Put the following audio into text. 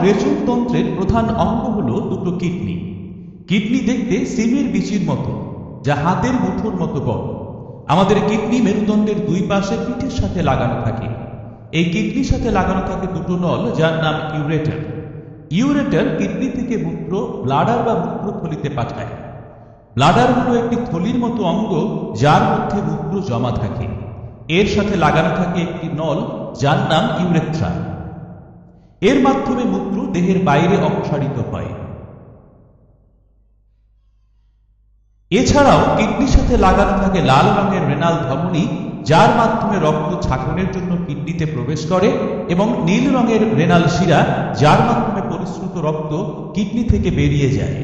রেচনতন্ত্রের প্রধান অঙ্গ হল দুটো কিডনি। কিডনি দেখতে সিমের বিচির মতো, যা হাতের মুঠোর মতো বড়। আমাদের কিডনি মেরুদণ্ডের দুই পাশে পিঠের সাথে লাগানো থাকে। এই কিডনির সাথে লাগানো থাকে দুটো নল, যার নাম ইউরেটার। ইউরেটার কিডনি থেকে মূত্র ব্লাডার বা মূত্রথলিতে পাঠায়। ব্লাডার হলো একটি থলির মতো অঙ্গ, যার মধ্যে মূত্র জমা থাকে। এর সাথে লাগানো থাকে একটি নল, যার নাম ইউরেথ্রা। এর মাধ্যমে মূত্র দেহের বাইরে অপসারিত হয়। এছাড়াও কিডনির সাথে লাগানো থাকে লাল রঙের রেনাল ধমনী, যার মাধ্যমে রক্ত ছাঁকনের জন্য কিডনিতে প্রবেশ করে, এবং নীল রঙের রেনাল শিরা, যার মাধ্যমে পরিশ্রুত রক্ত কিডনি থেকে বেরিয়ে যায়।